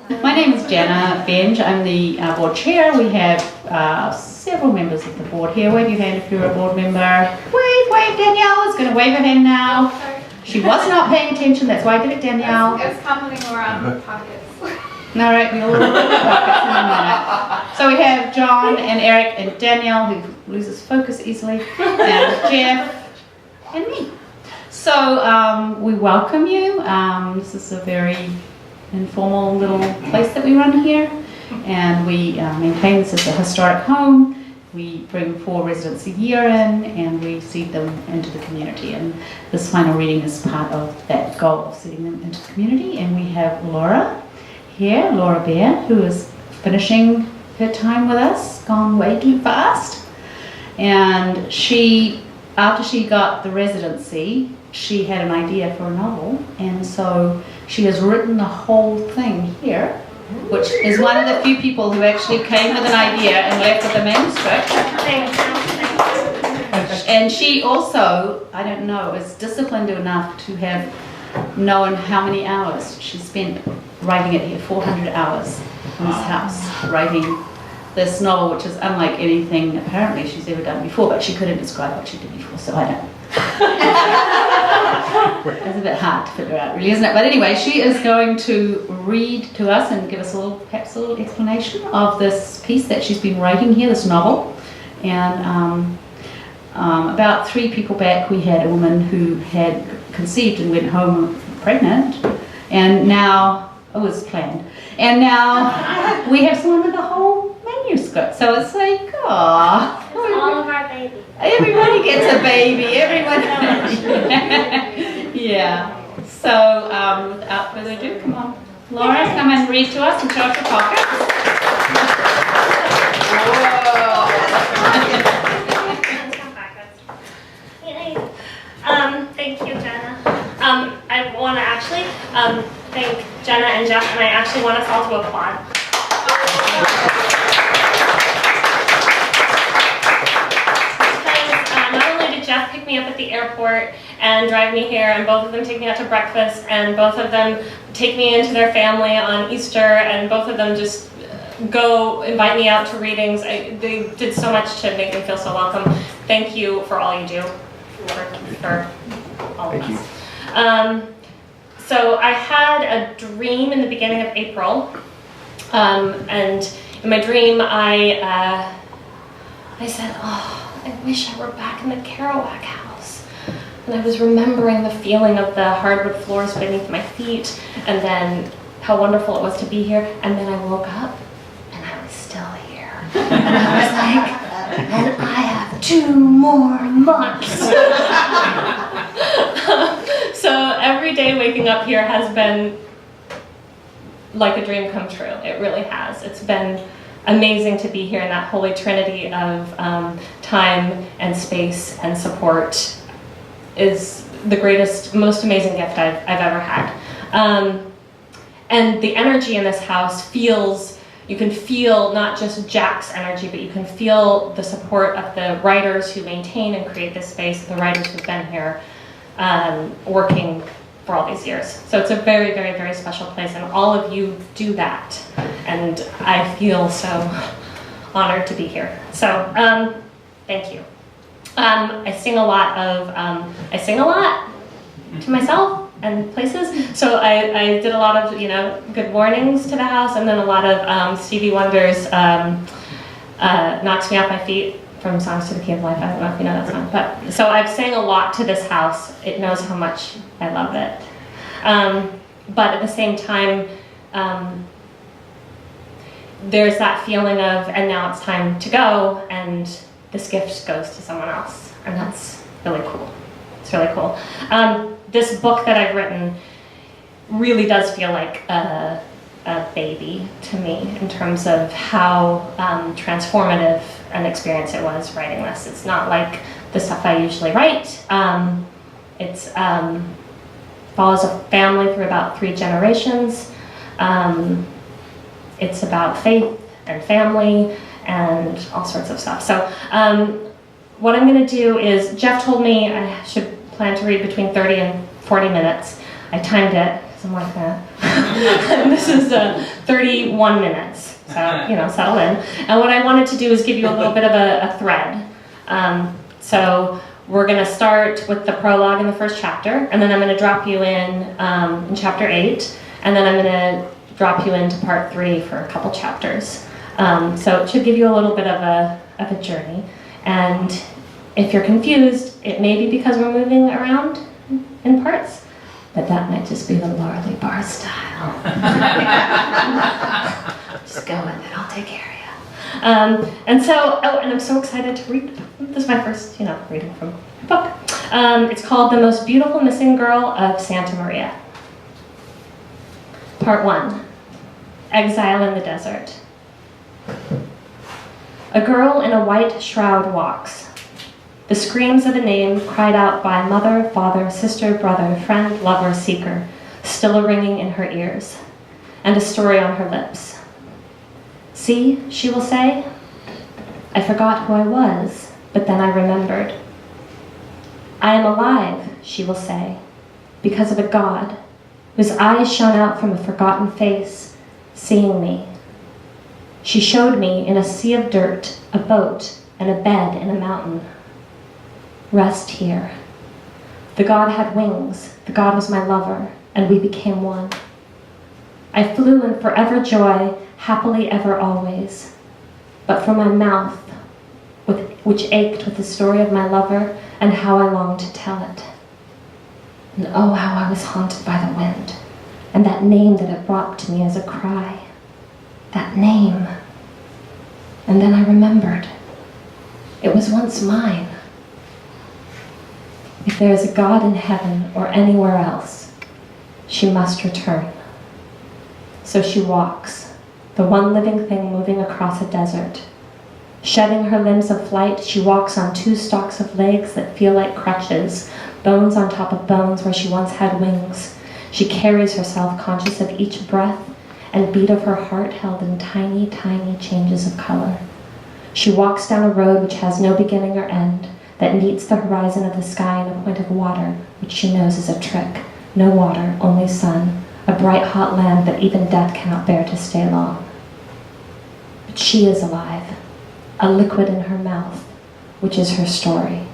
My name is Janna Benge. I'm the board chair. We have several members of the board here. Wave your hand if you're a board member. Wave. Danielle is going to wave her hand now. She was not paying attention, that's why I did it, Danielle. It's complimenting around pockets. All right, we'll look at the pockets in a minute. So we have John and Eric and Danielle, who loses focus easily, and Jeff and me. So we welcome you. This is a very informal little place that we run here, and we maintain this as a historic home. We bring 4 residents a year in, and we seed them into the community, and this final reading is part of that goal of seeding them into the community. And we have Laura here, Lee Bahr, who is finishing her time with us, gone way too fast, and she, after she got the residency, she had an idea for a novel, and so she has written the whole thing here, which is one of the few people who actually came with an idea and left with a manuscript. And she also, I don't know, is disciplined enough to have known how many hours she spent writing it here, 400 hours in this house, writing this novel, which is unlike anything apparently she's ever done before, but she couldn't describe what she did before, so I don't. It's a bit hard to figure out, really, isn't it? But anyway, she is going to read to us and give us perhaps a little explanation of this piece that she's been writing here, this novel. And about 3 people back, we had a woman who had conceived and went home pregnant, and now it was planned. And now we have someone with a whole manuscript. So it's like, oh, all of our babies. Everybody gets a baby. Everyone. Yeah. So without further ado, come on, Laura, come and read to us and show us your pockets. Thank you, Janna. I want to actually thank Janna and Jeff, and I actually want us all to applaud. Because not only did Jeff pick me up at the airport and drive me here, and both of them take me out to breakfast, and both of them take me into their family on Easter, and both of them just go invite me out to readings. They did so much to make me feel so welcome. Thank you for all you do for all of us. So I had a dream in the beginning of April, and in my dream I said, oh, I wish I were back in the Kerouac house. And I was remembering the feeling of the hardwood floors beneath my feet, and then how wonderful it was to be here. And then I woke up, and I was still here. And I was like, and I have 2 more months. So every day waking up here has been like a dream come true. It really has. It's been amazing to be here in that holy trinity of time and space and support. Is the greatest, most amazing gift I've ever had. And the energy in this house feels, you can feel not just Jack's energy, but you can feel the support of the writers who maintain and create this space, the writers who've been here working for all these years. So it's a very, very, very special place, and all of you do that. And I feel so honored to be here. So thank you. I sing a lot to myself and places. So I did a lot of, good mornings to the house, and then a lot of Stevie Wonder's Knocks Me Off My Feet from Songs to the Key of Life. I don't know if you know that song. But so I've sang a lot to this house. It knows how much I love it. But at the same time, there's that feeling of, and now it's time to go, and this gift goes to someone else, and that's really cool. It's really cool. This book that I've written really does feel like a baby to me in terms of how transformative an experience it was writing this. It's not like the stuff I usually write. It's follows a family through about 3 generations. It's about faith and family and all sorts of stuff. So what I'm going to do is, Jeff told me I should plan to read between 30 and 40 minutes. I timed it, because I'm like that. And this is 31 minutes, so, settle in. And what I wanted to do is give you a little bit of a thread. So we're going to start with the prologue in the first chapter, and then I'm going to drop you in chapter 8, and then I'm going to drop you into part 3 for a couple chapters. So it should give you a little bit of a journey. And if you're confused, it may be because we're moving around in parts, but that might just be the Lee Bahr style. Just go with it, I'll take care of you. And I'm so excited to read. This is my first, reading from the book. It's called The Most Beautiful Missing Girl of Santa Maria. Part 1, Exile in the Desert. A girl in a white shroud walks. The screams of a name cried out by mother, father, sister, brother, friend, lover, seeker, still ringing in her ears, and a story on her lips. See, she will say, I forgot who I was, but then I remembered. I am alive, she will say, because of a God whose eyes shone out from a forgotten face, seeing me. She showed me in a sea of dirt, a boat, and a bed in a mountain. Rest here. The God had wings, the God was my lover, and we became one. I flew in forever joy, happily ever always. But from my mouth, which ached with the story of my lover, and how I longed to tell it. And oh, how I was haunted by the wind, and that name that it brought to me as a cry. That name. And then I remembered. It was once mine. If there is a God in heaven or anywhere else, she must return. So she walks, the one living thing moving across a desert. Shedding her limbs of flight, she walks on 2 stalks of legs that feel like crutches, bones on top of bones where she once had wings. She carries herself conscious of each breath and beat of her heart held in tiny, tiny changes of color. She walks down a road which has no beginning or end, that meets the horizon of the sky in a point of water, which she knows is a trick. No water, only sun, a bright hot land that even death cannot bear to stay long. But she is alive, a liquid in her mouth, which is her story.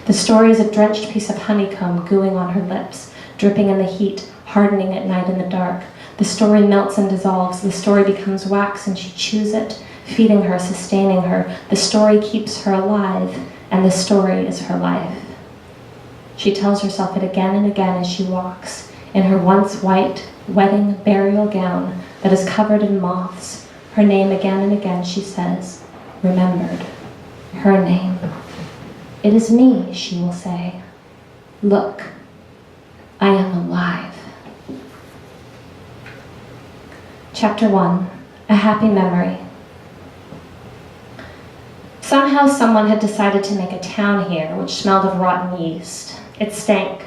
The story is a drenched piece of honeycomb gooing on her lips, dripping in the heat, hardening at night in the dark. The story melts and dissolves. The story becomes wax and she chews it, feeding her, sustaining her. The story keeps her alive, and the story is her life. She tells herself it again and again as she walks, in her once white wedding burial gown that is covered in moths. Her name again and again, she says, remembered. Her name. It is me, she will say. Look, I am alive. Chapter 1, A Happy Memory. Somehow someone had decided to make a town here which smelled of rotten yeast. It stank,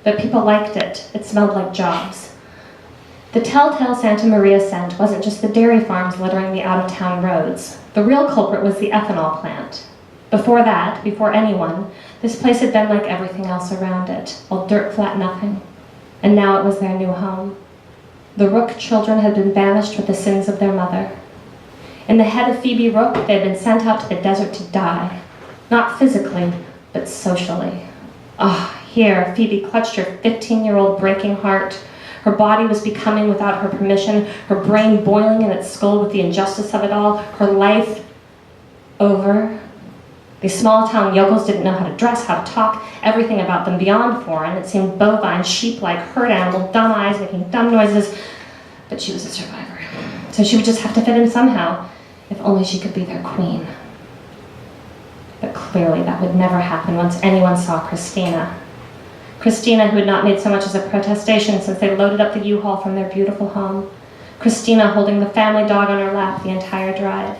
but people liked it. It smelled like jobs. The telltale Santa Maria scent wasn't just the dairy farms littering the out-of-town roads. The real culprit was the ethanol plant. Before that, before anyone, this place had been like everything else around it, all dirt, flat nothing. And now it was their new home. The Rook children had been banished with the sins of their mother. In the head of Phoebe Rook, they had been sent out to the desert to die. Not physically, but socially. Here, Phoebe clutched her 15-year-old breaking heart. Her body was becoming without her permission, her brain boiling in its skull with the injustice of it all, her life over. These small-town yokels didn't know how to dress, how to talk, everything about them beyond foreign. It seemed bovine, sheep-like, herd animal, dumb eyes, making dumb noises. But she was a survivor. So she would just have to fit in somehow, if only she could be their queen. But clearly that would never happen once anyone saw Christina. Christina, who had not made so much as a protestation since they loaded up the U-Haul from their beautiful home. Christina holding the family dog on her lap the entire drive.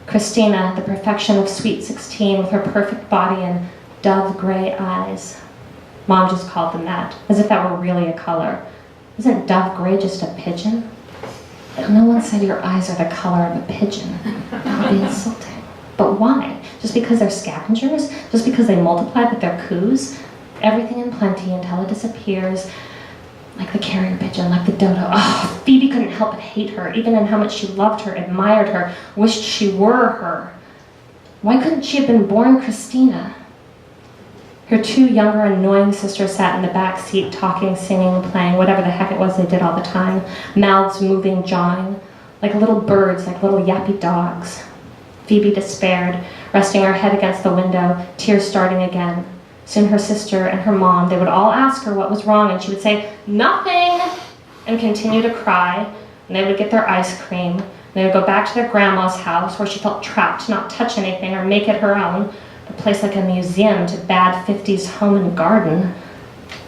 Christina, the perfection of sweet 16 with her perfect body and dove gray eyes. Mom just called them that, as if that were really a color. Isn't dove gray just a pigeon? No one said your eyes are the color of a pigeon. That would be insulting. But why? Just because they're scavengers? Just because they multiply but they're coos? Everything in plenty until it disappears. like the carrier pigeon, like the dodo. Oh, Phoebe couldn't help but hate her, even in how much she loved her, admired her, wished she were her. Why couldn't she have been born Christina? Her two younger, annoying sisters sat in the back seat, talking, singing, playing, whatever the heck it was they did all the time, mouths moving, jawing, like little birds, like little yappy dogs. Phoebe despaired, resting her head against the window, tears starting again. Soon her sister and her mom, they would all ask her what was wrong, and she would say, "Nothing," and continue to cry, and they would get their ice cream, and they would go back to their grandma's house, where she felt trapped to not touch anything or make it her own, a place like a museum to bad 50s home and garden,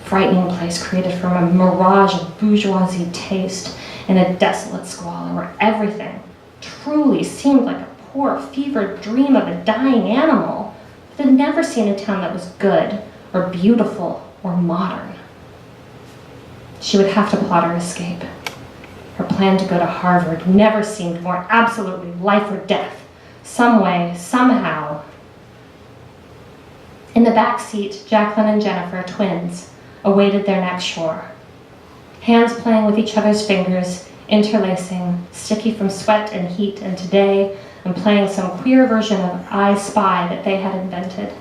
frightening place created from a mirage of bourgeoisie taste in a desolate squalor where everything truly seemed like a poor fevered dream of a dying animal that had never seen a town that was good or beautiful or modern. She would have to plot her escape. Her plan to go to Harvard never seemed more absolutely life or death. Some way, somehow. In the back seat, Jacqueline and Jennifer, twins, awaited their next shore. Hands playing with each other's fingers, interlacing, sticky from sweat and heat, and today, and playing some queer version of I Spy that they had invented.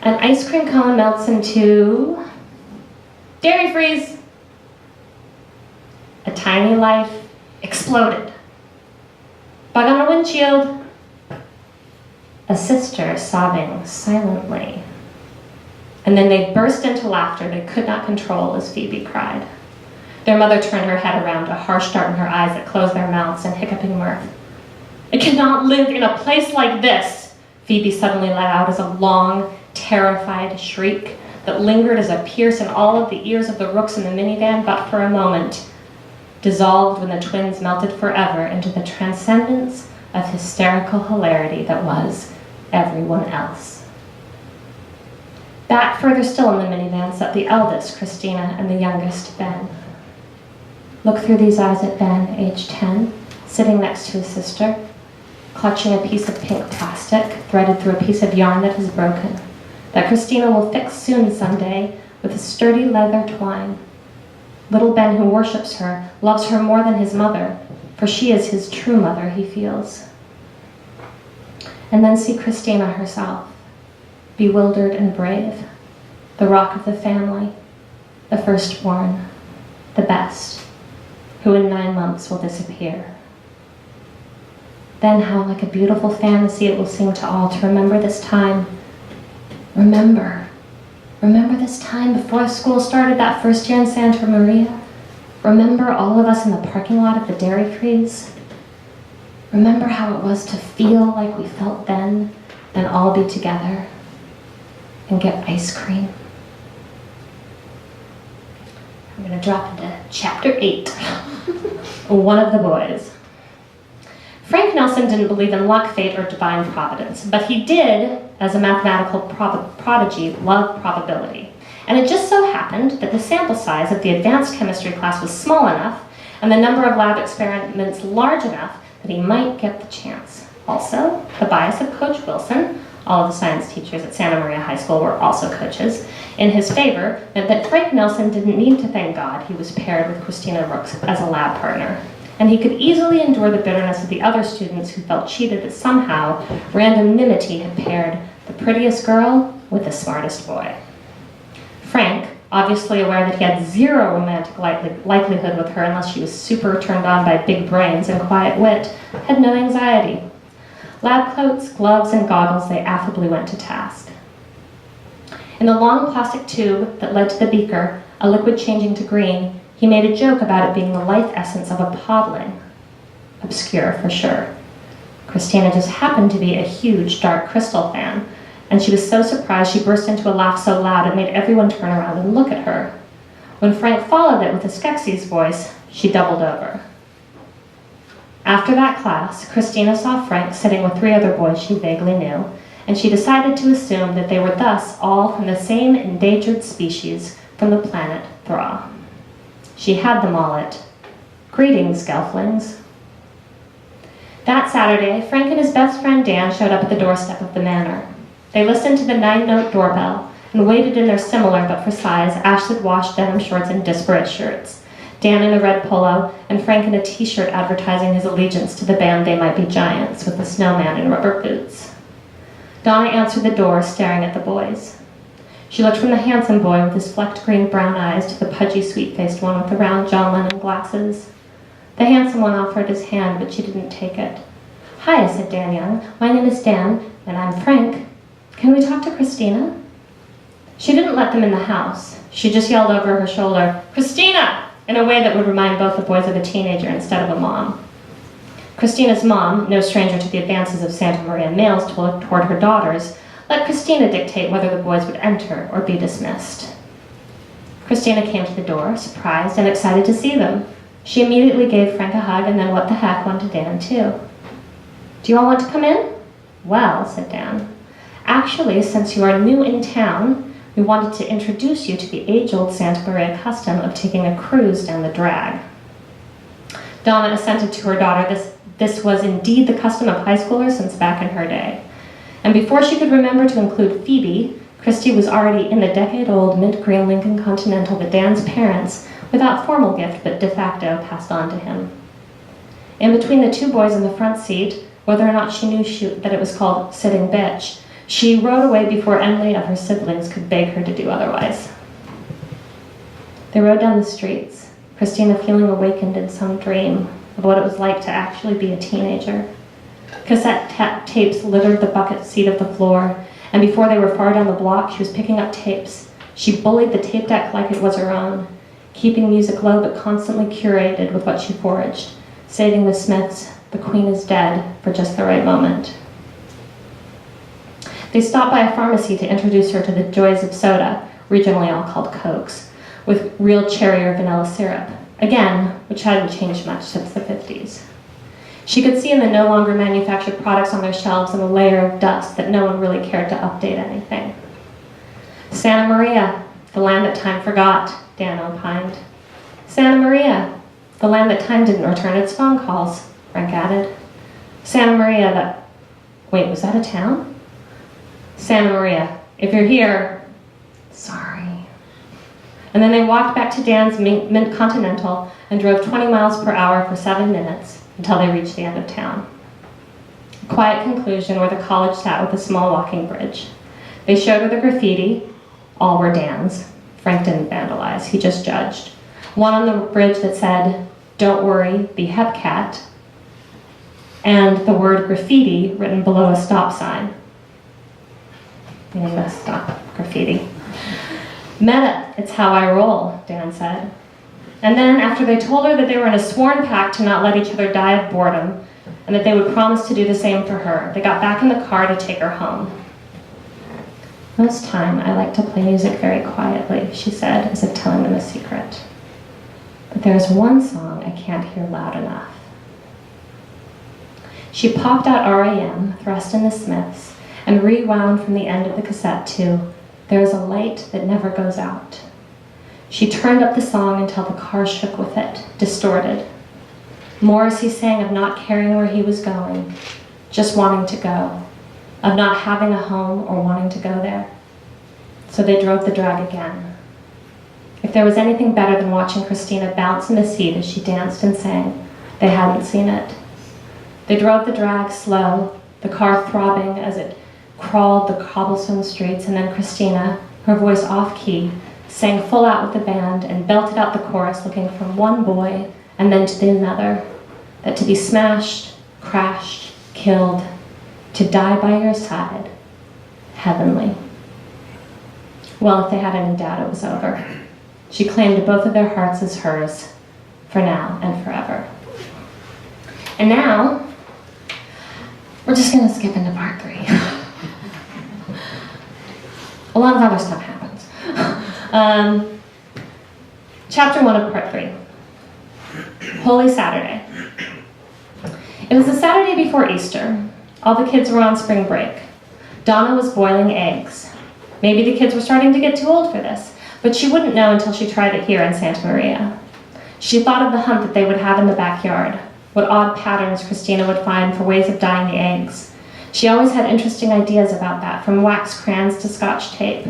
An ice cream cone melts into dairy freeze. A tiny life exploded. Bug on a windshield. A sister sobbing silently. And then they burst into laughter they could not control as Phoebe cried. Their mother turned her head around, a harsh dart in her eyes that closed their mouths in hiccuping mirth. "I cannot live in a place like this," Phoebe suddenly let out as a long, terrified shriek that lingered as a pierce in all of the ears of the rooks in the minivan, but for a moment, dissolved when the twins melted forever into the transcendence of hysterical hilarity that was everyone else. Back further still in the minivan sat the eldest, Christina, and the youngest, Ben. Look through these eyes at Ben, age 10, sitting next to his sister, clutching a piece of pink plastic threaded through a piece of yarn that has broken, that Christina will fix soon someday with a sturdy leather twine. Little Ben, who worships her, loves her more than his mother, for she is his true mother, he feels. And then see Christina herself, bewildered and brave, the rock of the family, the firstborn, the best, who in 9 months will disappear. Then how like a beautiful fantasy it will seem to all to remember this time. Remember this time before school started that first year in Santa Maria. Remember all of us in the parking lot of the Dairy Freeze. Remember how it was to feel like we felt then and all be together and get ice cream. I'm going to drop into chapter 8. One of the boys. Frank Nelson didn't believe in luck, fate, or divine providence, but he did, as a mathematical prodigy, love probability. And it just so happened that the sample size of the advanced chemistry class was small enough and the number of lab experiments large enough that he might get the chance. Also, the bias of Coach Wilson, all of the science teachers at Santa Maria High School were also coaches, in his favor meant that Frank Nelson didn't need to thank God he was paired with Christina Rooks as a lab partner. And he could easily endure the bitterness of the other students who felt cheated that somehow randomnimity had paired the prettiest girl with the smartest boy. Frank, obviously aware that he had zero romantic likelihood with her unless she was super turned on by big brains and quiet wit, had no anxiety. Lab coats, gloves, and goggles, they affably went to task. In the long plastic tube that led to the beaker, a liquid changing to green, he made a joke about it being the life essence of a podling. Obscure, for sure. Christina just happened to be a huge Dark Crystal fan, and she was so surprised she burst into a laugh so loud it made everyone turn around and look at her. When Frank followed it with a Skeksis voice, she doubled over. After that class, Christina saw Frank sitting with 3 other boys she vaguely knew, and she decided to assume that they were thus all from the same endangered species from the planet Thra. She had them all at "Greetings, Gelflings." That Saturday, Frank and his best friend Dan showed up at the doorstep of the manor. They listened to the 9-note doorbell, and waded in their similar, but for size, acid-washed denim shorts and disparate shirts. Dan in a red polo, and Frank in a t-shirt advertising his allegiance to the band They Might Be Giants, with the snowman in rubber boots. Donna answered the door, staring at the boys. She looked from the handsome boy with his flecked green-brown eyes to the pudgy, sweet-faced one with the round John Lennon glasses. The handsome one offered his hand, but she didn't take it. "Hi," said Dan Young. "My name is Dan, and I'm Frank. Can we talk to Christina?" She didn't let them in the house. She just yelled over her shoulder, "Christina!" in a way that would remind both the boys of a teenager instead of a mom. Christina's mom, no stranger to the advances of Santa Maria males toward her daughters, let Christina dictate whether the boys would enter or be dismissed. Christina came to the door, surprised and excited to see them. She immediately gave Frank a hug and then what the heck went to Dan too. "Do you all want to come in?" "Well," said Dan, "actually, since you are new in town, we wanted to introduce you to the age-old Santa Maria custom of taking a cruise down the drag." Donna assented to her daughter. This was indeed the custom of high schoolers since back in her day. And before she could remember to include Phoebe, Christy was already in the decade-old mint green Lincoln Continental that Dan's parents, without formal gift but de facto, passed on to him. In between the two boys in the front seat, whether or not she knew that it was called sitting bitch, she rode away before any of her siblings could beg her to do otherwise. They rode down the streets, Christina feeling awakened in some dream of what it was like to actually be a teenager. Cassette tapes littered the bucket seat of the floor, and before they were far down the block, she was picking up tapes. She bullied the tape deck like it was her own, keeping music low but constantly curated with what she foraged, saving the Smiths' "The Queen is Dead" for just the right moment. They stopped by a pharmacy to introduce her to the joys of soda, regionally all called Cokes, with real cherry or vanilla syrup, again, which hadn't changed much since the 50s. She could see in the no longer manufactured products on their shelves in a layer of dust that no one really cared to update anything. "Santa Maria, the land that time forgot," Dan opined. "Santa Maria, the land that time didn't return its phone calls," Frank added. "Santa Maria, that..." Wait, was that a town? "Santa Maria, if you're here, sorry." And then they walked back to Dan's mint Continental and drove 20 miles per hour for 7 minutes until they reached the end of town. A quiet conclusion where the college sat with a small walking bridge. They showed her the graffiti. All were Dan's. Frank didn't vandalize, he just judged. One on the bridge that said, "Don't worry, be Hepcat," and the word graffiti written below a stop sign. Meaning the stop graffiti. "Meta, it's how I roll," Dan said. And then, after they told her that they were in a sworn pact to not let each other die of boredom, and that they would promise to do the same for her, they got back in the car to take her home. "Most time, I like to play music very quietly," she said, as if telling them a secret. "But there's one song I can't hear loud enough." She popped out R.A.M., thrust in the Smiths, and rewound from the end of the cassette to "There is a light that never goes out." She turned up the song until the car shook with it, distorted. Morrissey sang of not caring where he was going, just wanting to go, of not having a home or wanting to go there. So they drove the drag again. If there was anything better than watching Christina bounce in the seat as she danced and sang, they hadn't seen it. They drove the drag slow, the car throbbing as it crawled the cobblestone streets, and then Christina, her voice off-key, sang full out with the band and belted out the chorus looking from one boy and then to the another, that to be smashed, crashed, killed, to die by your side, heavenly. Well, if they had any doubt, it was over. She claimed both of their hearts as hers, for now and forever. And now, we're just going to skip into part 3. A lot of other stuff happens. Chapter 1 of part 3. Holy Saturday. It was the Saturday before Easter. All the kids were on spring break. Donna was boiling eggs. Maybe the kids were starting to get too old for this, but she wouldn't know until she tried it here in Santa Maria. She thought of the hunt that they would have in the backyard, what odd patterns Christina would find for ways of dyeing the eggs. She always had interesting ideas about that, from wax crayons to Scotch tape.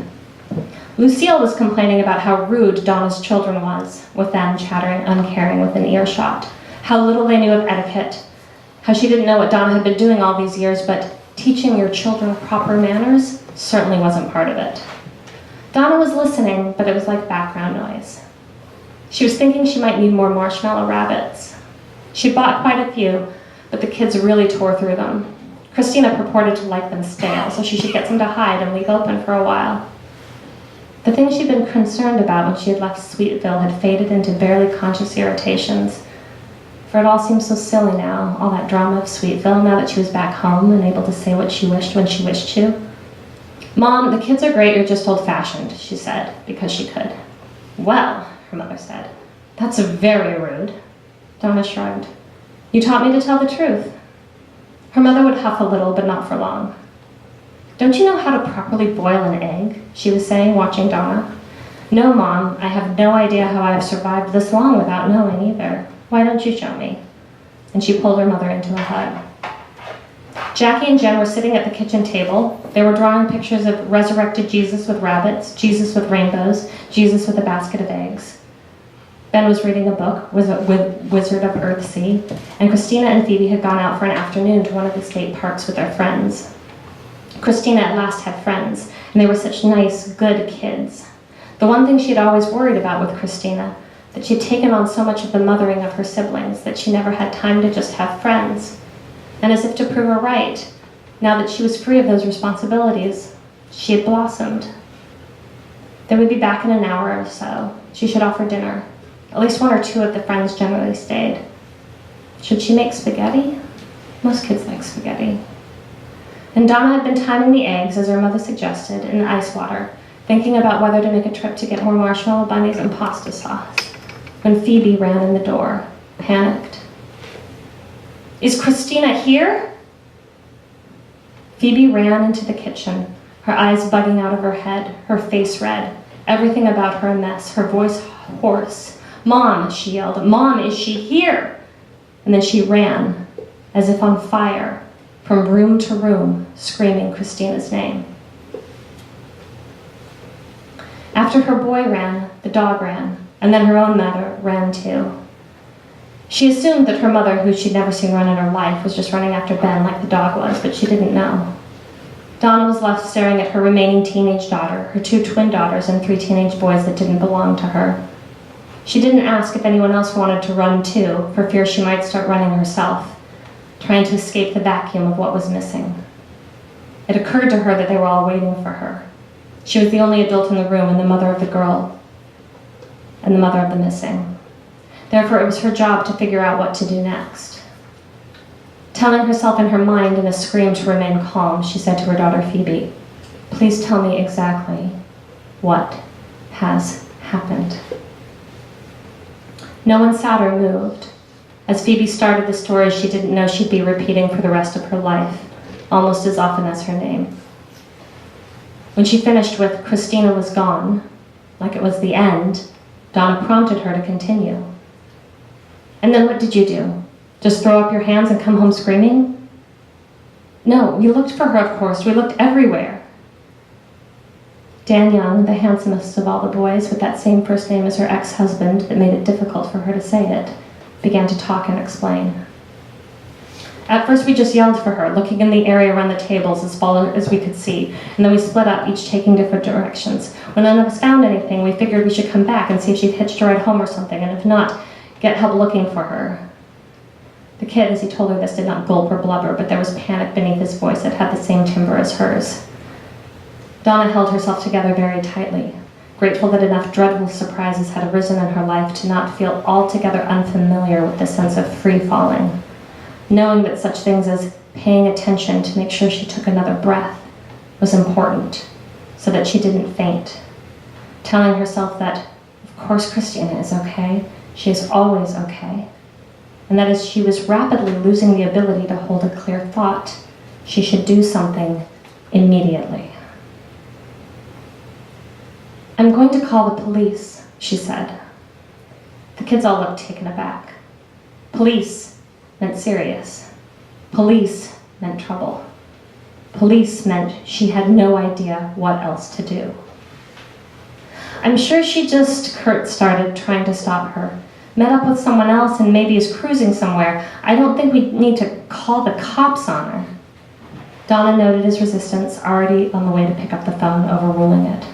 Lucille was complaining about how rude Donna's children was, with them chattering uncaring within earshot, how little they knew of etiquette, how she didn't know what Donna had been doing all these years, but teaching your children proper manners certainly wasn't part of it. Donna was listening, but it was like background noise. She was thinking she might need more marshmallow rabbits. She bought quite a few, but the kids really tore through them. Christina purported to like them stale, so she should get some to hide and leave open for a while. The thing she'd been concerned about when she had left Sweetville had faded into barely conscious irritations, for it all seemed so silly now, all that drama of Sweetville, now that she was back home and able to say what she wished when she wished to. "Mom, the kids are great, you're just old-fashioned," she said, because she could. "Well," her mother said, "that's very rude." Donna shrugged. "You taught me to tell the truth." Her mother would huff a little, but not for long. "Don't you know how to properly boil an egg?" she was saying, watching Donna. "No, Mom, I have no idea how I have survived this long without knowing either. Why don't you show me?" And she pulled her mother into a hug. Jackie and Jen were sitting at the kitchen table. They were drawing pictures of resurrected Jesus with rabbits, Jesus with rainbows, Jesus with a basket of eggs. Ben was reading a book with Wizard of Earthsea, and Christina and Phoebe had gone out for an afternoon to one of the state parks with their friends. Christina at last had friends, and they were such nice, good kids. The one thing she had always worried about with Christina, that she had taken on so much of the mothering of her siblings that she never had time to just have friends. And as if to prove her right, now that she was free of those responsibilities, she had blossomed. They would be back in an hour or so. She should offer dinner. At least one or two of the friends generally stayed. Should she make spaghetti? Most kids like spaghetti. And Donna had been timing the eggs, as her mother suggested, in ice water, thinking about whether to make a trip to get more marshmallow bunnies and pasta sauce, when Phoebe ran in the door, panicked. "Is Christina here?" Phoebe ran into the kitchen, her eyes bugging out of her head, her face red, everything about her a mess, her voice hoarse. "Mom," she yelled, "Mom, is she here?" And then she ran, as if on fire, from room to room, screaming Christina's name. After her boy ran, the dog ran, and then her own mother ran too. She assumed that her mother, who she'd never seen run in her life, was just running after Ben like the dog was, but she didn't know. Donna was left staring at her remaining teenage daughter, her 2 twin daughters, and 3 teenage boys that didn't belong to her. She didn't ask if anyone else wanted to run too, for fear she might start running herself, trying to escape the vacuum of what was missing. It occurred to her that they were all waiting for her. She was the only adult in the room and the mother of the girl, and the mother of the missing. Therefore, it was her job to figure out what to do next. Telling herself in her mind in a scream to remain calm, she said to her daughter Phoebe, "Please tell me exactly what has happened." No one sat or moved. As Phoebe started the story she didn't know she'd be repeating for the rest of her life, almost as often as her name. When she finished with "Christina was gone," like it was the end, Donna prompted her to continue. "And then what did you do? Just throw up your hands and come home screaming?" "No, we looked for her, of course. We looked everywhere." Dan Young, the handsomest of all the boys, with that same first name as her ex-husband that made it difficult for her to say it, began to talk and explain. "At first we just yelled for her, looking in the area around the tables as far as we could see, and then we split up, each taking different directions. When none of us found anything, we figured we should come back and see if she'd hitched a ride home or something, and if not, get help looking for her." The kid, as he told her this, did not gulp or blubber, but there was panic beneath his voice that had the same timbre as hers. Donna held herself together very tightly, grateful that enough dreadful surprises had arisen in her life to not feel altogether unfamiliar with the sense of free-falling, knowing that such things as paying attention to make sure she took another breath was important, so that she didn't faint, telling herself that, of course Christina is okay, she is always okay, and that as she was rapidly losing the ability to hold a clear thought, she should do something immediately. "I'm going to call the police," she said. The kids all looked taken aback. Police meant serious. Police meant trouble. Police meant she had no idea what else to do. I'm sure Kurt started, trying to stop her. Met up with someone else and maybe is cruising somewhere. I don't think we need to call the cops on her. Donna noted his resistance, already on the way to pick up the phone, overruling it.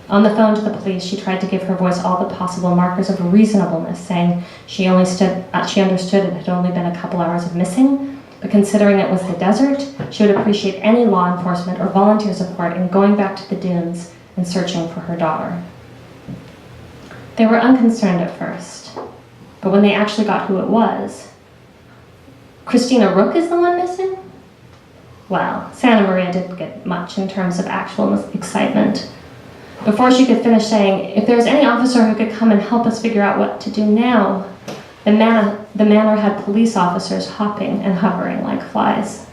On the phone to the police, she tried to give her voice all the possible markers of reasonableness, saying she understood it had only been a couple hours of missing, but considering it was the desert, she would appreciate any law enforcement or volunteer support in going back to the dunes and searching for her daughter. They were unconcerned at first, but when they actually got who it was, Christina Rook is the one missing? Well, Santa Maria didn't get much in terms of actual excitement. Before she could finish saying, if there's any officer who could come and help us figure out what to do now, the manor had police officers hopping and hovering like flies.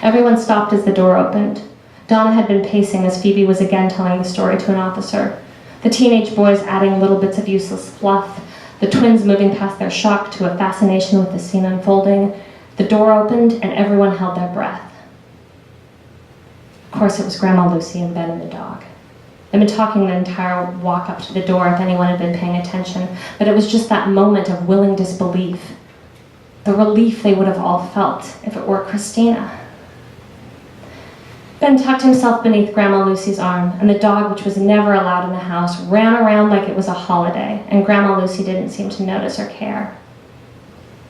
Everyone stopped as the door opened. Donna had been pacing as Phoebe was again telling the story to an officer. The teenage boys adding little bits of useless fluff, the twins moving past their shock to a fascination with the scene unfolding. The door opened and everyone held their breath. Of course, it was Grandma Lucy and Ben and the dog. They'd been talking the entire walk up to the door if anyone had been paying attention, but it was just that moment of willing disbelief. The relief they would have all felt if it were Christina. Ben tucked himself beneath Grandma Lucy's arm, and the dog, which was never allowed in the house, ran around like it was a holiday, and Grandma Lucy didn't seem to notice or care.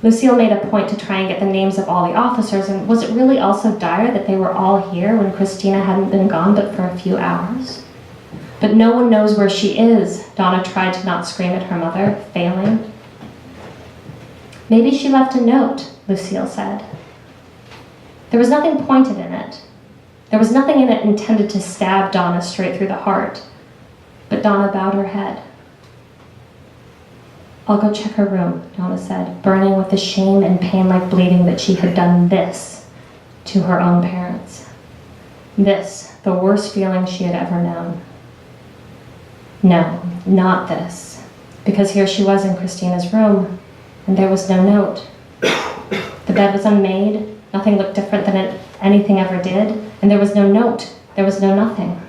Lucille made a point to try and get the names of all the officers, and was it really also dire that they were all here when Christina hadn't been gone but for a few hours? But no one knows where she is, Donna tried to not scream at her mother, failing. Maybe she left a note, Lucille said. There was nothing pointed in it. There was nothing in it intended to stab Donna straight through the heart, but Donna bowed her head. I'll go check her room, Donna said, burning with the shame and pain like bleeding that she had done this to her own parents. This, the worst feeling she had ever known. No, not this, because here she was in Christina's room, and there was no note. The bed was unmade, nothing looked different than anything ever did, and there was no note, there was no nothing.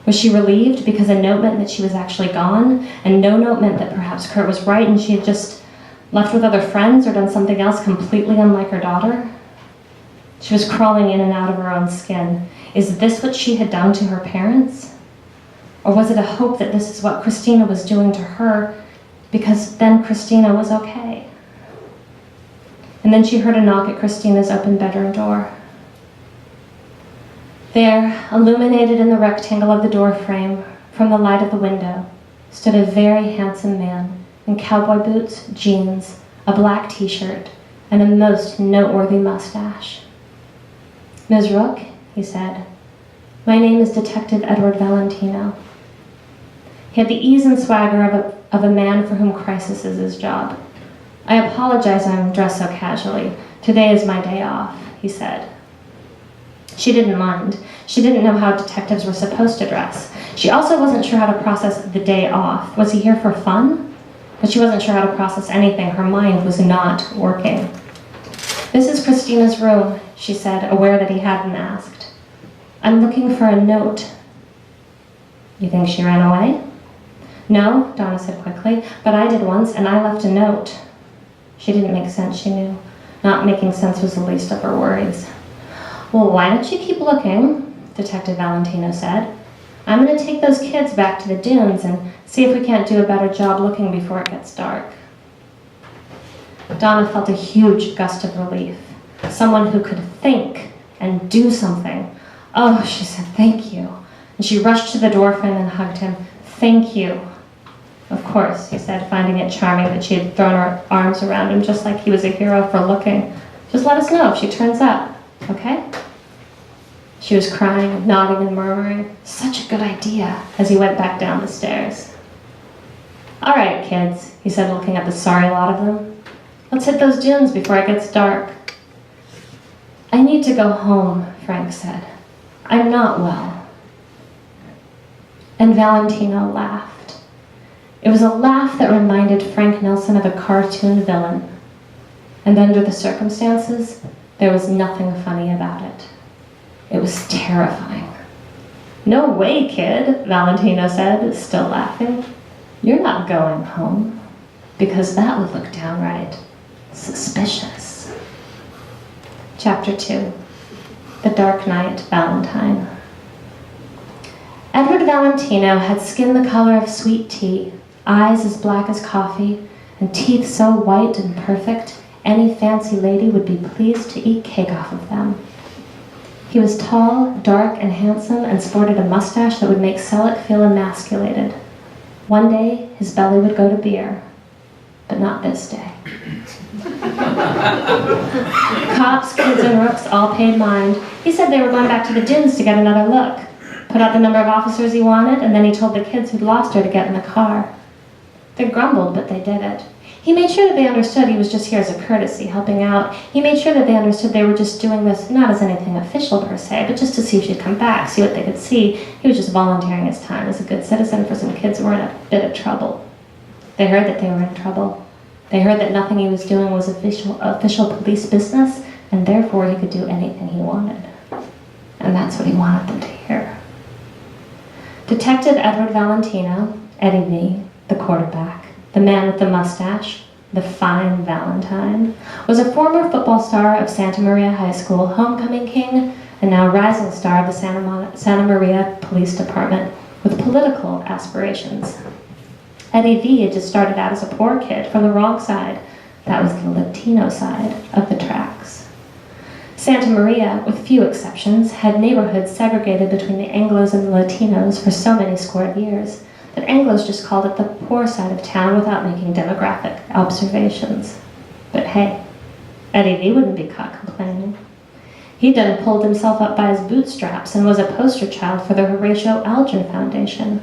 Was she relieved because a note meant that she was actually gone, and no note meant that perhaps Kurt was right and she had just left with other friends or done something else completely unlike her daughter? She was crawling in and out of her own skin. Is this what she had done to her parents? Or was it a hope that this is what Christina was doing to her because then Christina was okay? And then she heard a knock at Christina's open bedroom door. There, illuminated in the rectangle of the door frame from the light of the window, stood a very handsome man in cowboy boots, jeans, a black t-shirt, and a most noteworthy mustache. Ms. Rook, he said, my name is Detective Edward Valentino. He had the ease and swagger of a man for whom crisis is his job. I apologize I'm dressed so casually. Today is my day off, he said. She didn't mind. She didn't know how detectives were supposed to dress. She also wasn't sure how to process the day off. Was he here for fun? But she wasn't sure how to process anything. Her mind was not working. This is Christina's room, she said, aware that he hadn't asked. I'm looking for a note. You think she ran away? No, Donna said quickly, but I did once, and I left a note. She didn't make sense, she knew. Not making sense was the least of her worries. Well, why don't you keep looking, Detective Valentino said. I'm going to take those kids back to the dunes and see if we can't do a better job looking before it gets dark. Donna felt a huge gust of relief. Someone who could think and do something. Oh, she said, thank you. And she rushed to the doorframe and hugged him. Thank you. Of course, he said, finding it charming that she had thrown her arms around him just like he was a hero for looking. Just let us know if she turns up, okay? She was crying, nodding and murmuring, such a good idea, as he went back down the stairs. All right, kids, he said, looking at the sorry lot of them. Let's hit those dunes before it gets dark. I need to go home, Frank said. I'm not well. And Valentino laughed. It was a laugh that reminded Frank Nelson of a cartoon villain. And under the circumstances, there was nothing funny about it. It was terrifying. "No way, kid," Valentino said, still laughing. "You're not going home, because that would look downright suspicious." Chapter 2. The Dark Night, Valentine. Edward Valentino had skin the color of sweet tea, eyes as black as coffee, and teeth so white and perfect any fancy lady would be pleased to eat cake off of them. He was tall, dark, and handsome, and sported a mustache that would make Selleck feel emasculated. One day, his belly would go to beer, but not this day. Cops, kids, and rooks all paid mind. He said they were going back to the gins to get another look. Put out the number of officers he wanted, and then he told the kids who'd lost her to get in the car. They grumbled, but they did it. He made sure that they understood he was just here as a courtesy, helping out. He made sure that they understood they were just doing this not as anything official per se, but just to see if she'd come back, see what they could see. He was just volunteering his time as a good citizen for some kids who were in a bit of trouble. They heard that they were in trouble. They heard that nothing he was doing was official police business, and therefore he could do anything he wanted. And that's what he wanted them to hear. Detective Edward Valentino, Eddie V., the quarterback, the man with the mustache, the fine Valentine, was a former football star of Santa Maria High School, homecoming king, and now rising star of the Santa Maria Police Department with political aspirations. Eddie V. had just started out as a poor kid from the wrong side. That was the Latino side of the tracks. Santa Maria, with few exceptions, had neighborhoods segregated between the Anglos and the Latinos for so many score of years that Anglos just called it the poor side of town without making demographic observations. But hey, Eddie V. wouldn't be caught complaining. He'd done pulled himself up by his bootstraps and was a poster child for the Horatio Alger Foundation.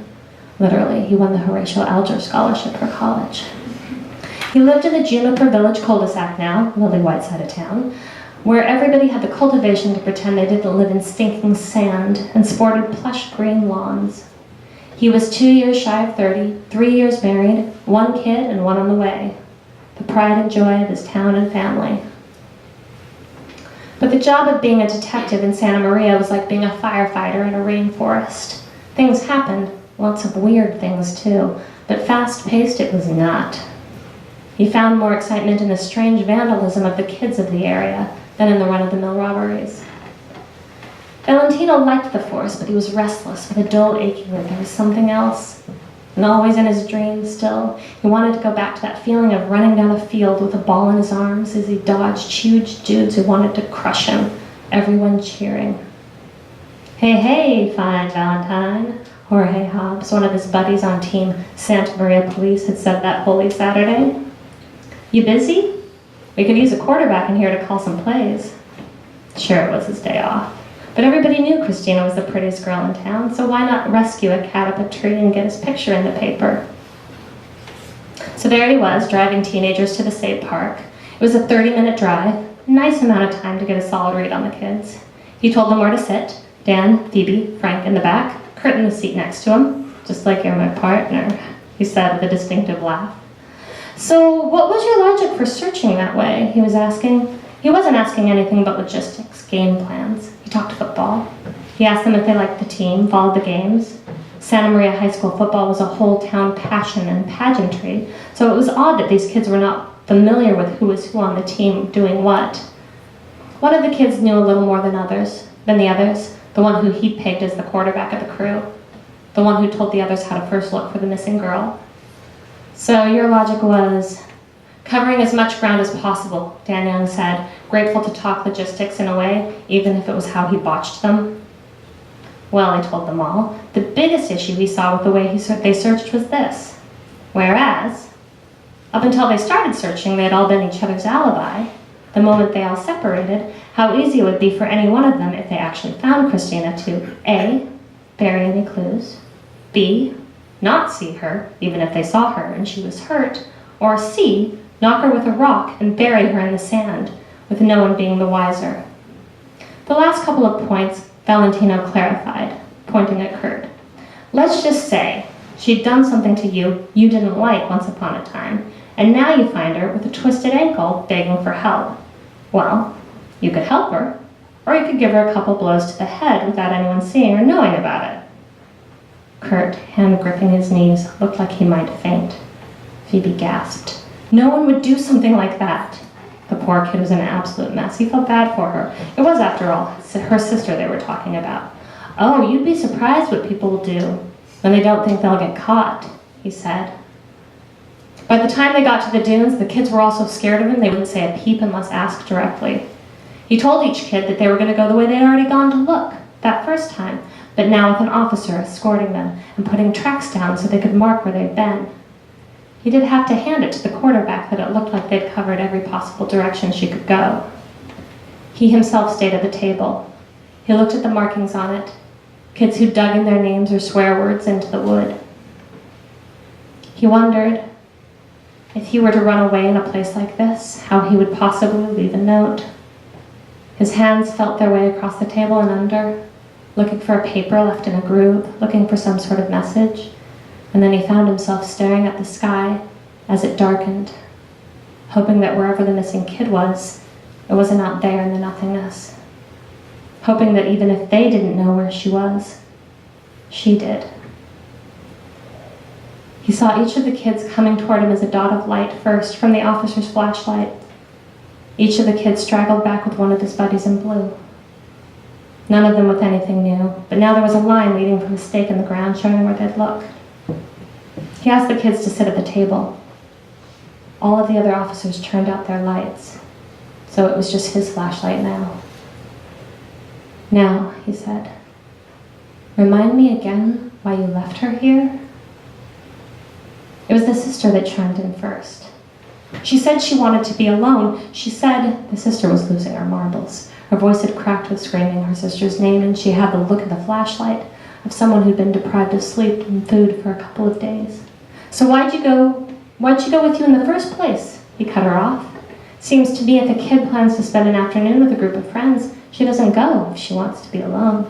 Literally, he won the Horatio Alger Scholarship for college. He lived in the Juniper Village cul-de-sac now, lily white side of town, where everybody had the cultivation to pretend they didn't live in stinking sand and sported plush green lawns. He was 2 years shy of 30, 3 years married, 1 kid and 1 on the way, the pride and joy of his town and family. But the job of being a detective in Santa Maria was like being a firefighter in a rainforest. Things happened, lots of weird things too, but fast-paced it was not. He found more excitement in the strange vandalism of the kids of the area than in the run-of-the-mill robberies. Valentino liked the force, but he was restless with a dull aching that there was something else. And always in his dreams still, he wanted to go back to that feeling of running down a field with a ball in his arms as he dodged huge dudes who wanted to crush him, everyone cheering. "Hey, hey, fine Valentine," Jorge Hobbs, one of his buddies on Team Santa Maria Police, had said that holy Saturday. "You busy? We could use a quarterback in here to call some plays." Sure, it was his day off. But everybody knew Christina was the prettiest girl in town, so why not rescue a cat up a tree and get his picture in the paper? So there he was, driving teenagers to the state park. It was a 30-minute drive, a nice amount of time to get a solid read on the kids. He told them where to sit, Dan, Phoebe, Frank in the back, Kurt in the seat next to him, just like you're my partner, he said with a distinctive laugh. "So what was your logic for searching that way?" he was asking. He wasn't asking anything but logistics, game plans. He talked football. He asked them if they liked the team, followed the games. Santa Maria High School football was a whole town passion and pageantry, so it was odd that these kids were not familiar with who was who on the team doing what. One of the kids knew a little more than the others, the one who he picked as the quarterback of the crew, the one who told the others how to first look for the missing girl. "So your logic was covering as much ground as possible," Dan Young said, grateful to talk logistics in a way, even if it was how he botched them. "Well," he told them all, "the biggest issue he saw with the way they searched was this. Whereas, up until they started searching, they had all been each other's alibi. The moment they all separated, how easy it would be for any one of them, if they actually found Christina, to A, bury any clues, B, not see her, even if they saw her and she was hurt, or C, knock her with a rock and bury her in the sand, with no one being the wiser." The last couple of points Valentino clarified, pointing at Kurt. "Let's just say she'd done something to you you didn't like once upon a time, and now you find her with a twisted ankle begging for help. Well, you could help her, or you could give her a couple blows to the head without anyone seeing or knowing about it. Kurt, hand gripping his knees, looked like he might faint. Phoebe gasped. No one would do something like that. The poor kid was in an absolute mess. He felt bad for her. It was, after all, her sister they were talking about. Oh, you'd be surprised what people will do when they don't think they'll get caught, he said. By the time they got to the dunes, the kids were all so scared of him they wouldn't say a peep unless asked directly. He told each kid that they were going to go the way they'd already gone to look that first time, but now with an officer escorting them and putting tracks down so they could mark where they'd been. He did have to hand it to the quarterback that it looked like they'd covered every possible direction she could go. He himself stayed at the table. He looked at the markings on it, kids who dug in their names or swear words into the wood. He wondered, if he were to run away in a place like this, how he would possibly leave a note. His hands felt their way across the table and under, looking for a paper left in a groove, looking for some sort of message, and then he found himself staring at the sky as it darkened, hoping that wherever the missing kid was, it wasn't out there in the nothingness. Hoping that even if they didn't know where she was, she did. He saw each of the kids coming toward him as a dot of light first from the officer's flashlight. Each of the kids straggled back with one of his buddies in blue. None of them with anything new, but now there was a line leading from a stake in the ground showing where they'd look. He asked the kids to sit at the table. All of the other officers turned out their lights, so it was just his flashlight now. Now, he said, remind me again why you left her here? It was the sister that chimed in first. She said she wanted to be alone. She said the sister was losing her marbles. Her voice had cracked with screaming her sister's name, and she had the look of the flashlight of someone who'd been deprived of sleep and food for a couple of days. So why'd she go with you in the first place? He cut her off. Seems to me if a kid plans to spend an afternoon with a group of friends, she doesn't go if she wants to be alone.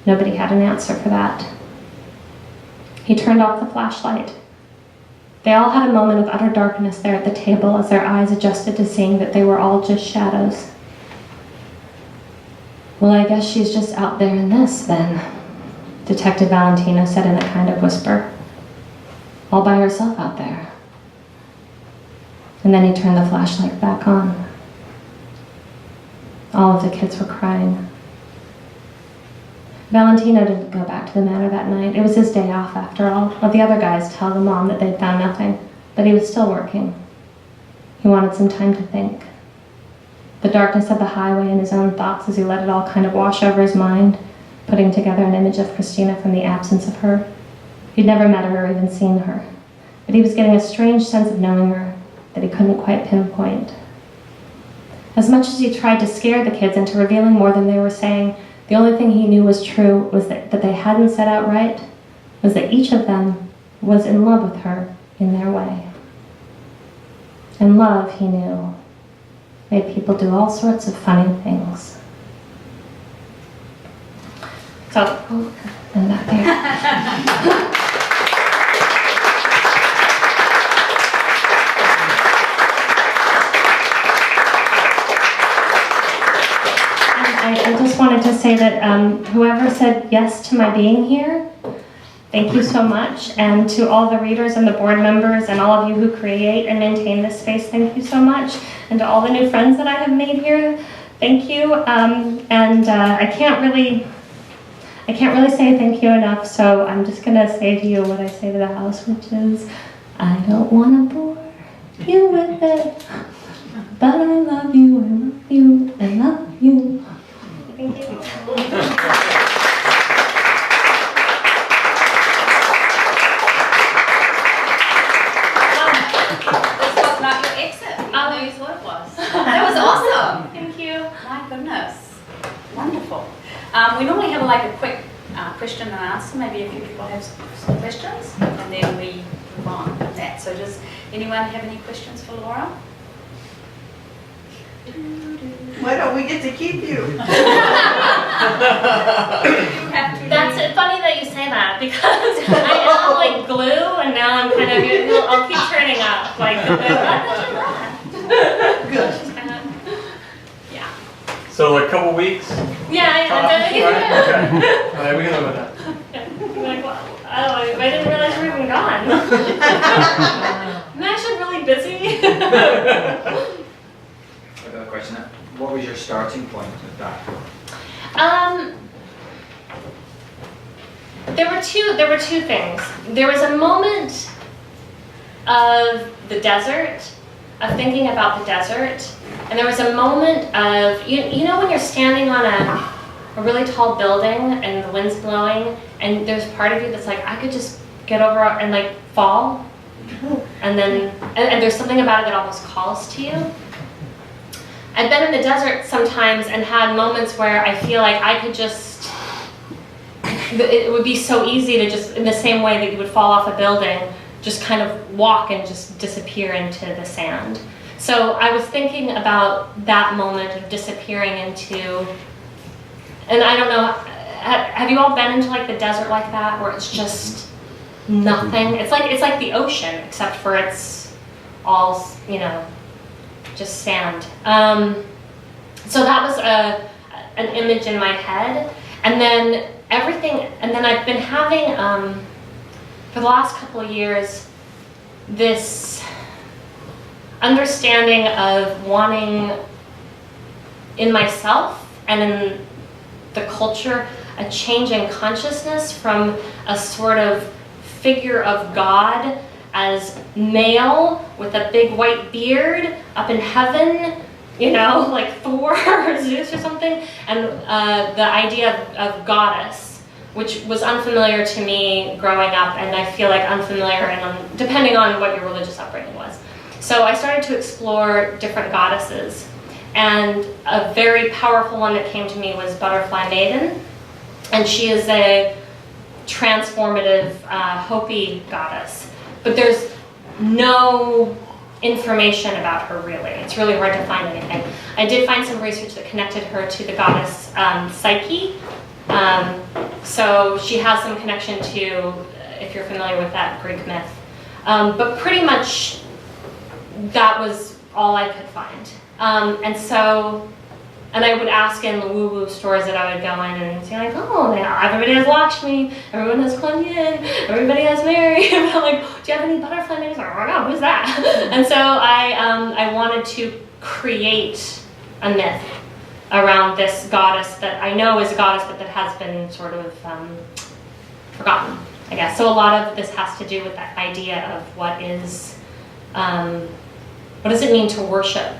Nobody had an answer for that. He turned off the flashlight. They all had a moment of utter darkness there at the table as their eyes adjusted to seeing that they were all just shadows. Well, I guess she's just out there in this, then, Detective Valentina said in a kind of whisper. All by herself out there. And then he turned the flashlight back on. All of the kids were crying. Valentino didn't go back to the manor that night. It was his day off, after all. Let the other guys tell the mom that they'd found nothing, but he was still working. He wanted some time to think. The darkness of the highway and his own thoughts as he let it all kind of wash over his mind, putting together an image of Christina from the absence of her. He'd never met her or even seen her, but he was getting a strange sense of knowing her that he couldn't quite pinpoint. As much as he tried to scare the kids into revealing more than they were saying, the only thing he knew was true was that they hadn't said outright was that each of them was in love with her in their way. And love, he knew, made people do all sorts of funny things. So, and that there. I just wanted to say that whoever said yes to my being here, thank you so much. And to all the readers and the board members and all of you who create and maintain this space, thank you so much. And to all the new friends that I have made here, thank you. I can't really say thank you enough, so I'm just going to say to you what I say to the house, which is, I don't want to bore you with it, but I love you, I love you, I love you. Thank you. This was not your exit. I know you thought it was. That was awesome. Thank you. My goodness. Wonderful. We normally have a quick question and answer. Maybe a few people have some questions, and then we move on with that. So does anyone have any questions for Laura? Why don't we get to keep you? That's funny that you say that because I am like glue and now I'm kind of, I'll keep turning up. Like, Good. Yeah. So like a couple weeks? Yeah, Right? Okay. All right, we can live with that. Yeah. like, well, oh, I didn't realize you were even gone. I'm actually really busy. I've got a question. What was your starting point with that? There were two things. There was a moment of the desert, of thinking about the desert, and there was a moment of, you know when you're standing on a really tall building and the wind's blowing, and there's part of you that's like, I could just get over and like fall, and then and there's something about it that almost calls to you. I've been in the desert sometimes and had moments where I feel like I could just, it would be so easy to just, in the same way that you would fall off a building, just kind of walk and just disappear into the sand. So I was thinking about that moment of disappearing into, and I don't know, have you all been into like the desert like that, where it's just nothing? It's like the ocean, except for it's all, you know, just sand. So that was an image in my head, and then I've been having, for the last couple of years, this understanding of wanting in myself and in the culture a change in consciousness from a sort of figure of God as male with a big white beard up in heaven, you know, like Thor or Zeus or something, and the idea of goddess, which was unfamiliar to me growing up, and I feel like unfamiliar and depending on what your religious upbringing was. So I started to explore different goddesses, and a very powerful one that came to me was Butterfly Maiden, and she is a transformative Hopi goddess, but there's no information about her really. It's really hard to find anything. I did find some research that connected her to the goddess Psyche, so she has some connection to, if you're familiar with that Greek myth, but pretty much that was all I could find. And I would ask in the woo-woo stores that I would go in and say like, oh, everybody has Lakshmi, everyone has Kuan Yin, everybody has Mary. And I'm like, do you have any butterfly names? Like, oh no, who's that? And so I wanted to create a myth around this goddess that I know is a goddess, but that has been sort of forgotten, I guess. So a lot of this has to do with that idea of what does it mean to worship?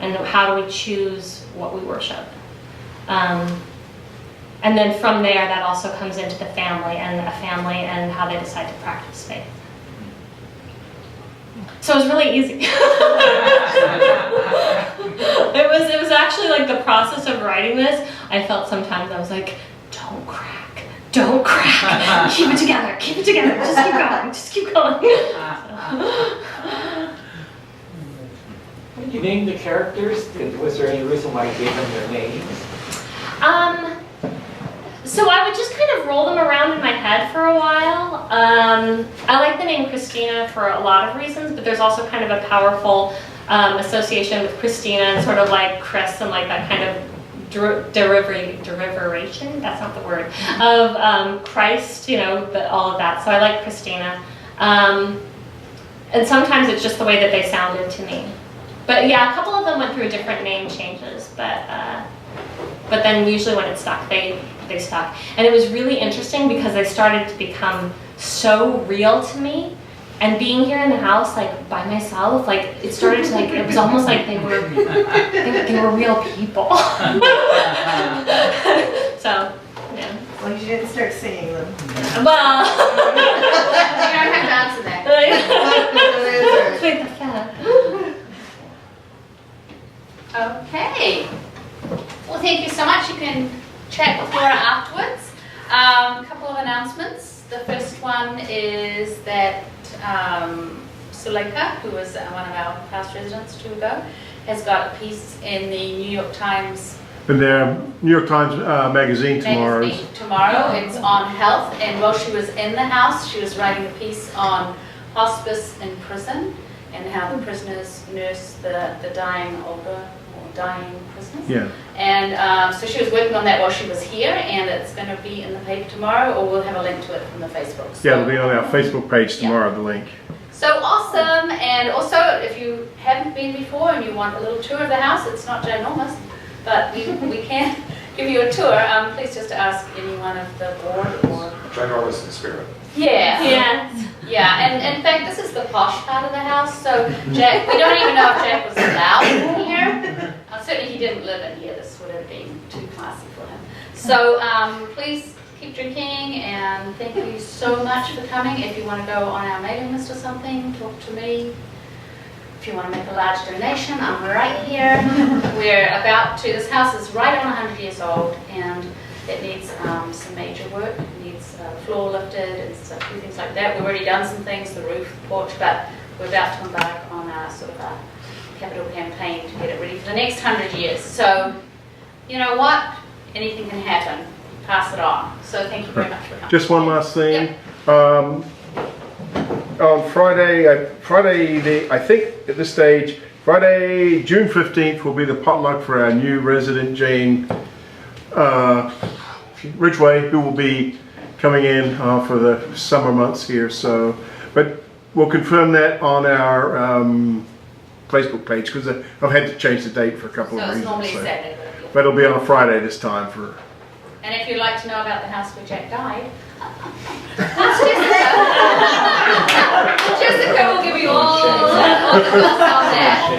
And how do we choose what we worship? And then from there, that also comes into the family and how they decide to practice faith. So it was really easy. It was actually like the process of writing this. I felt sometimes I was like, don't crack, keep it together, just keep going. When you named the characters, was there any reason why you gave them their names? So I would just kind of roll them around in my head for a while. I like the name Christina for a lot of reasons, but there's also kind of a powerful association with Christina and sort of like Chris and like that kind of derivative, that's not the word, of Christ, you know, all of that. So I like Christina. And sometimes it's just the way that they sounded to me. But yeah, a couple of them went through different name changes, but then usually when it stuck, they stuck. And it was really interesting because they started to become so real to me. And being here in the house, like by myself, like it started to like, it was almost like they were real people. So, yeah. Well, you didn't start singing them. Well. You don't have to answer that. Wait, the cat. Okay. Well, thank you so much. You can chat with Laura afterwards. A couple of announcements. The first one is that Suleika, who was one of our past residents 2 ago, has got a piece in the New York Times. In the New York Times magazine tomorrow. Tomorrow. It's on health. And while she was in the house, she was writing a piece on hospice in prison and how the prisoners nurse the dying older or dying prisoners. Yeah. And so she was working on that while she was here, and it's going to be in the paper tomorrow, or we'll have a link to it from the Facebook. So, Yeah, it'll be on our Facebook page tomorrow, the link. so awesome! And also, if you haven't been before and you want a little tour of the house, it's not ginormous, but we can give you a tour. Please just ask anyone of the board or... Ginormous in spirit. Yeah. Yes. Yeah, and in fact, this is the posh part of the house, so Jack, we don't even know if Jack was allowed in here. Certainly he didn't live in here, this would have been too classy for him. So please keep drinking, and thank you so much for coming. If you want to go on our mailing list or something, talk to me. If you want to make a large donation, I'm right here. We're about to, this house is right on 100 years old, and it needs some major work. It needs floor lifted and a few things like that. We've already done some things, the roof, the porch, but we're about to embark on a sort of a capital campaign to get it ready for the next 100 years. So, you know what? Anything can happen. Pass it on. So thank you very much for coming. Just one last thing. Yep. On Friday, I think at this stage, Friday, June 15th will be the potluck for our new resident, Jane Ridgway, who will be coming in for the summer months here. So, but we'll confirm that on our Facebook page, because I've had to change the date for a couple So of it's reasons. normally So. Saturday. But it'll be on a Friday this time for. And if you'd like to know about the house where Jack died, that's Jessica. Jessica will give you all the goods on that.